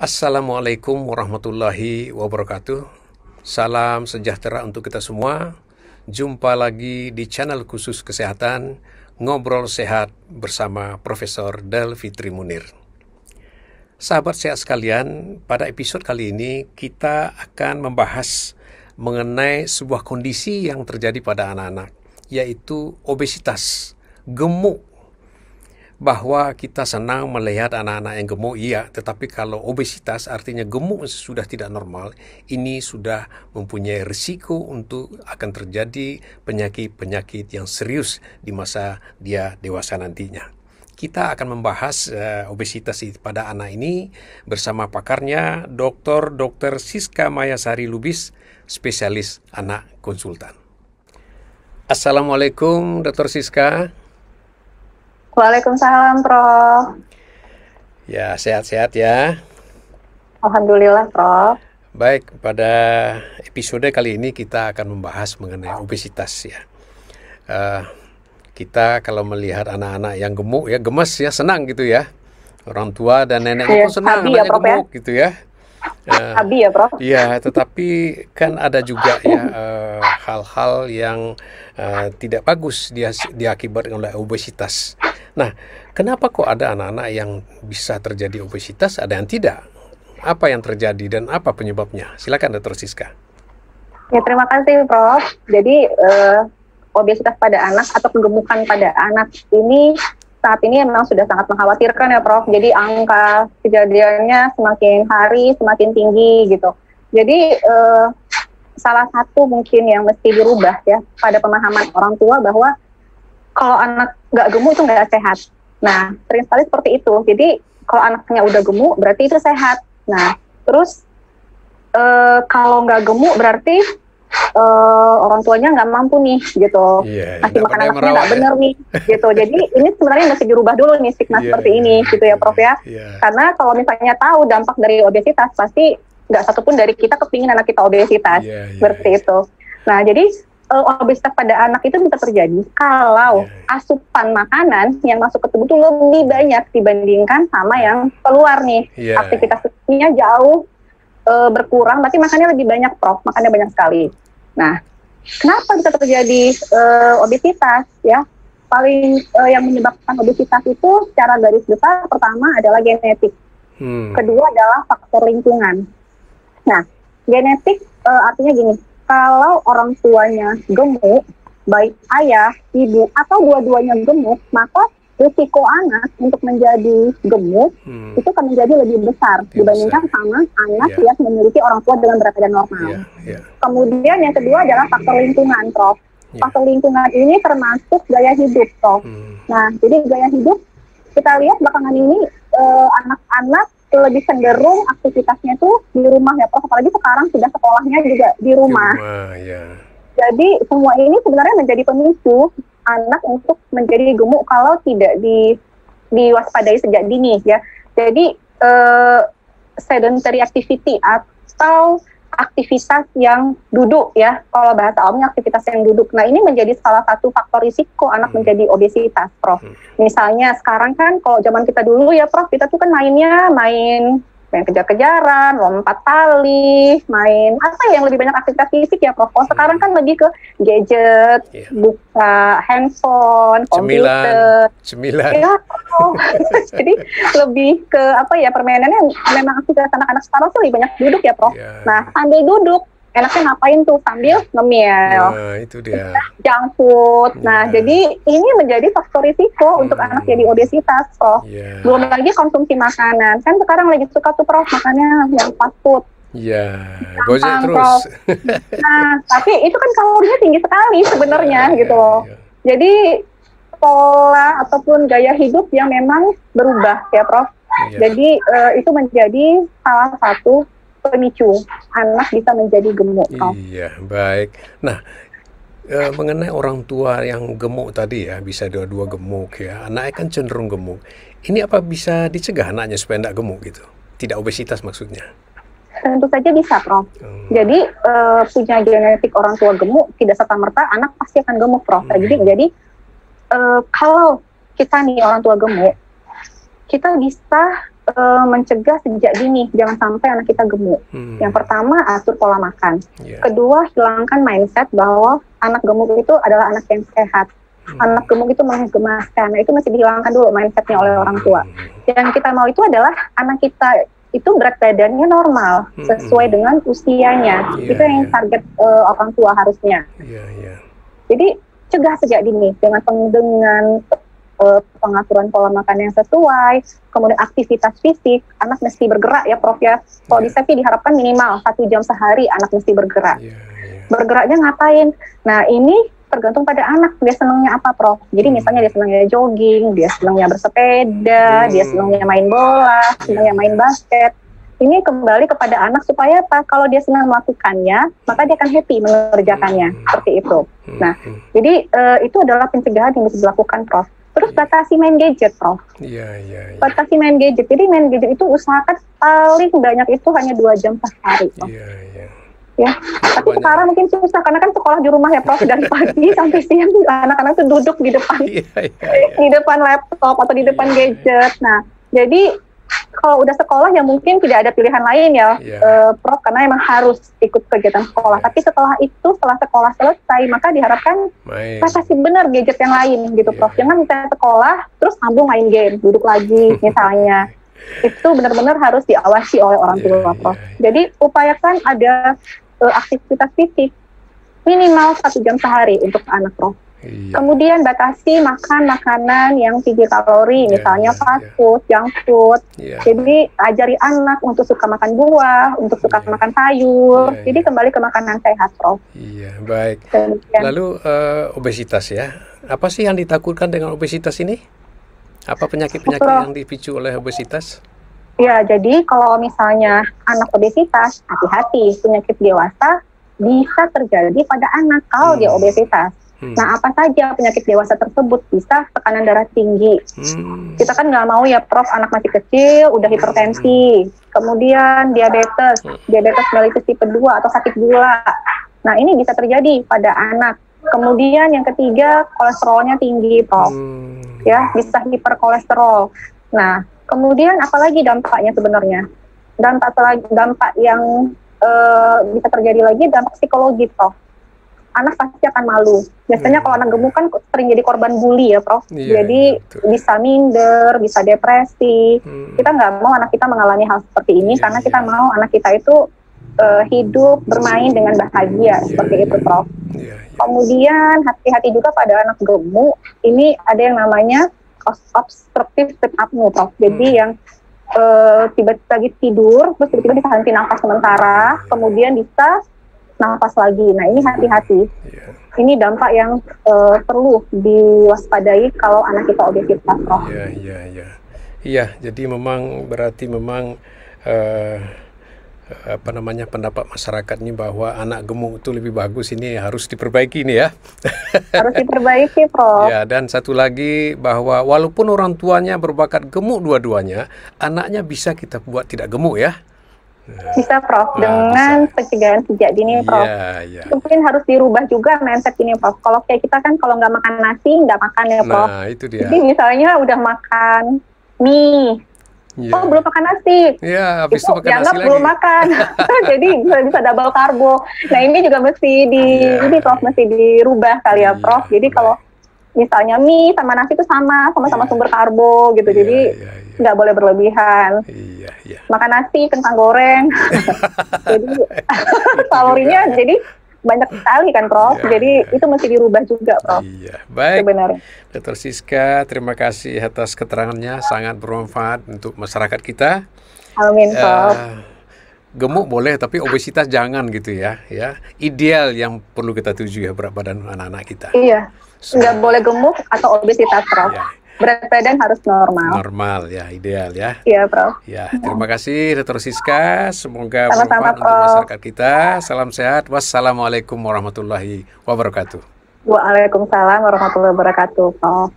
Assalamualaikum warahmatullahi wabarakatuh. Salam sejahtera untuk kita semua. Jumpa lagi di channel khusus kesehatan Ngobrol Sehat bersama Profesor Del Fitri Munir. Sahabat sehat sekalian, pada episode kali ini kita akan membahas mengenai sebuah kondisi yang terjadi pada anak-anak, yaitu obesitas, gemuk. Bahwa kita senang melihat anak-anak yang gemuk, iya, tetapi kalau obesitas artinya gemuk sudah tidak normal, ini sudah mempunyai risiko untuk akan terjadi penyakit-penyakit yang serius di masa dia dewasa nantinya. Kita akan membahas obesitas pada anak ini bersama pakarnya, Dr. Siska Mayasari Lubis, spesialis anak konsultan. Assalamualaikum, Dr. Siska. Waalaikumsalam, Prof. Ya, sehat-sehat ya. Alhamdulillah, Prof. Baik, pada episode kali ini kita akan membahas mengenai obesitas ya. Kita kalau melihat anak-anak yang gemuk ya, gemes ya, senang gitu ya. Orang tua dan neneknya pun senang anaknya gemuk gitu ya. Abi ya, Prof. Iya, tetapi kan ada juga ya hal-hal yang tidak bagus diakibatkan oleh obesitas. Nah, kenapa kok ada anak-anak yang bisa terjadi obesitas, ada yang tidak? Apa yang terjadi dan apa penyebabnya? Silakan Dr. Siska. Ya, terima kasih, Prof. Jadi, obesitas pada anak atau kegemukan pada anak ini saat ini memang sudah sangat mengkhawatirkan ya, Prof. Jadi, angka kejadiannya semakin hari semakin tinggi gitu. Jadi, salah satu mungkin yang mesti dirubah ya pada pemahaman orang tua bahwa kalau anak nggak gemuk itu nggak sehat. Nah, sering sekali seperti itu. Jadi, kalau anaknya udah gemuk, berarti itu sehat. Nah, terus kalau nggak gemuk berarti orang tuanya nggak mampu nih, gitu. Ngasih makan anaknya nggak bener nih, gitu. Jadi, ini sebenarnya mesti dirubah dulu nih stigma seperti ini, gitu ya, Prof ya. Karena kalau misalnya tahu dampak dari obesitas, pasti nggak satupun dari kita kepingin anak kita obesitas, seperti itu. Nah, jadi obesitas pada anak itu bisa terjadi kalau asupan makanan yang masuk ke tubuh itu lebih banyak dibandingkan sama yang keluar nih. Aktivitasnya jauh berkurang, berarti makannya lebih banyak, Prof. Makannya banyak sekali. Nah, kenapa bisa terjadi obesitas? Ya, paling yang menyebabkan obesitas itu secara garis besar pertama adalah genetik. Kedua adalah faktor lingkungan. Nah, genetik artinya gini. Kalau orang tuanya gemuk, baik ayah, ibu, atau dua-duanya gemuk, maka risiko anak untuk menjadi gemuk itu akan menjadi lebih besar dibandingkan sama anak yang memiliki orang tua dengan berat badan normal. Kemudian yang kedua adalah faktor lingkungan, Prof. Faktor lingkungan ini termasuk gaya hidup, Prof. Nah, jadi gaya hidup, kita lihat belakangan ini anak-anak lebih cenderung aktivitasnya itu di rumah ya, Prof. Apalagi sekarang sudah sekolahnya juga di rumah. Jadi semua ini sebenarnya menjadi pemicu anak untuk menjadi gemuk kalau tidak diwaspadai sejak dini ya. Jadi sedentary activity atau aktivitas yang duduk ya, kalau bahasa awamnya aktivitas yang duduk. Nah, ini menjadi salah satu faktor risiko anak menjadi obesitas, Prof. Misalnya sekarang kan kalau zaman kita dulu ya, Prof, kita tuh kan main kejar-kejaran, lompat tali, main apa yang lebih banyak aktivitas fisik ya, Prof. Kalau sekarang kan lebih ke gadget, buka handphone, komputer. Cemilan. Ya, jadi lebih ke apa ya, permainannya memang aktivitas anak-anak sekarang tuh lebih banyak duduk ya, Prof. Nah, sambil duduk, enaknya ngapain tuh? Sambil ngemil. Nah, itu dia. Junk food. Nah, jadi ini menjadi faktor risiko untuk anak jadi obesitas, Prof. Belum lagi konsumsi makanan. Kan sekarang lagi suka tuh, Prof, makannya yang fast food. Gojek terus. Nah, tapi itu kan kalorinya tinggi sekali sebenarnya gitu loh. Jadi pola ataupun gaya hidup yang memang berubah ya, Prof. Jadi itu menjadi salah satu pemicu anak bisa menjadi gemuk. Iya, baik. Nah, mengenai orang tua yang gemuk tadi ya, bisa dua-dua gemuk ya, anaknya kan cenderung gemuk. Ini apa bisa dicegah anaknya supaya tidak gemuk gitu? Tidak obesitas maksudnya? Tentu saja bisa, Prof. Jadi punya genetik orang tua gemuk tidak serta-merta anak pasti akan gemuk, Prof. Jadi kalau kita nih orang tua gemuk, kita bisa mencegah sejak dini, jangan sampai anak kita gemuk. Yang pertama, atur pola makan. Kedua, hilangkan mindset bahwa anak gemuk itu adalah anak yang sehat. Anak gemuk itu menggemaskan. Nah, itu mesti dihilangkan dulu mindsetnya oleh orang tua. Yang kita mau itu adalah anak kita itu berat badannya normal, sesuai dengan usianya. Itu yang target orang tua harusnya. Jadi, cegah sejak dini dengan pengaturan pola makan yang sesuai, kemudian aktivitas fisik, anak mesti bergerak ya Prof ya. Kalau bisa sih diharapkan minimal 1 jam sehari anak mesti bergerak. Bergeraknya ngapain? Nah ini tergantung pada anak, dia senangnya apa Prof. Jadi misalnya dia senangnya jogging, dia senangnya bersepeda, dia senangnya main bola, senangnya main basket. Ini kembali kepada anak supaya apa? Kalau dia senang melakukannya, maka dia akan happy mengerjakannya. Seperti itu. Nah, jadi itu adalah pencegahan yang bisa dilakukan Prof. Terus batasi main gadget, Prof. Batasi main gadget. Jadi main gadget itu usahakan paling banyak itu hanya 2 jam sehari, Prof. Ya, tapi sekarang mungkin susah karena kan sekolah di rumah ya, Prof. Dari pagi sampai siang anak-anak tuh duduk di depan di depan laptop atau di depan gadget. Nah, jadi kalau udah sekolah ya mungkin tidak ada pilihan lain ya, Prof, karena emang harus ikut kegiatan sekolah. Tapi setelah itu, setelah sekolah selesai, maka diharapkan batasi benar gadget yang lain gitu, Prof. Jangan misalnya sekolah, terus sambung main game, duduk lagi misalnya. Itu benar-benar harus diawasi oleh orang tua, Prof. Jadi upayakan ada aktivitas fisik minimal 1 jam sehari untuk anak, Prof. Kemudian batasi makan makanan yang tinggi kalori, misalnya fast food, junk food. Jadi ajari anak untuk suka makan buah, untuk suka makan sayur. Jadi kembali ke makanan sehat, Prof. Baik. Lalu obesitas ya. Apa sih yang ditakutkan dengan obesitas ini? Apa penyakit-penyakit yang dipicu oleh obesitas? Ya, jadi kalau misalnya anak obesitas, hati-hati, penyakit dewasa bisa terjadi pada anak kalau dia obesitas. Nah, apa saja penyakit dewasa tersebut? Bisa tekanan darah tinggi. Kita kan nggak mau ya, Prof, anak masih kecil, udah hipertensi. Kemudian diabetes mellitus tipe 2 atau sakit gula. Nah, ini bisa terjadi pada anak. Kemudian yang ketiga, kolesterolnya tinggi, Prof. Ya, bisa hiperkolesterol. Nah, kemudian apalagi dampaknya sebenarnya? Dampak yang bisa terjadi lagi, dampak psikologi, Prof. Anak pasti akan malu. Biasanya kalau anak gemuk kan sering jadi korban bully ya, Prof. Jadi bisa minder, bisa depresi. Kita nggak mau anak kita mengalami hal seperti ini karena kita mau anak kita itu hidup bermain dengan bahagia seperti itu, Prof. Kemudian hati-hati juga pada anak gemuk. Ini ada yang namanya obstructive sleep apnea, Prof. Jadi yang tiba-tiba lagi tidur, terus tiba-tiba bisa henti nafas sementara, kemudian bisa nafas lagi. Nah, ini hati-hati. Ini dampak yang perlu diwaspadai kalau anak kita obesitas, Prof. Iya, jadi memang berarti memang pendapat masyarakat ini bahwa anak gemuk itu lebih bagus, ini harus diperbaiki ini ya. Harus diperbaiki, Prof. Ya, dan satu lagi bahwa walaupun orang tuanya berbakat gemuk dua-duanya, anaknya bisa kita buat tidak gemuk ya. Bisa, Prof, dengan pencegahan sejak dini, Prof. Mungkin harus dirubah juga mindset ini, Prof. Kalau kayak kita kan kalau nggak makan nasi, nggak makan ya, Prof. Nah, itu dia. Jadi misalnya udah makan mie, oh belum makan nasi, habis itu makan nasi lagi. Belum makan. Jadi bisa double karbo. Nah, ini juga mesti ini, Prof, mesti dirubah kali ya, Prof. Jadi kalau misalnya mie sama nasi itu sama-sama sumber karbo gitu. Jadi nggak boleh berlebihan. Makan nasi, kentang goreng. Jadi kalorinya jadi banyak sekali kan, Prof. Jadi itu mesti dirubah juga, Prof. Baik. Sebenarnya. Dr. Siska, terima kasih atas keterangannya, sangat bermanfaat untuk masyarakat kita. Amin, Prof. Gemuk boleh, tapi obesitas jangan gitu ya. Ideal yang perlu kita tuju ya, berat badan anak-anak kita. Iya. Nggak boleh gemuk atau obesitas, Prof. Berat badan harus normal. Normal ya, ideal ya. Iya, Prof. Ya, terima kasih Dr. Siska. Semoga bermanfaat untuk masyarakat kita. Salam sehat. Wassalamualaikum warahmatullahi wabarakatuh. Waalaikumsalam warahmatullahi wabarakatuh, Prof.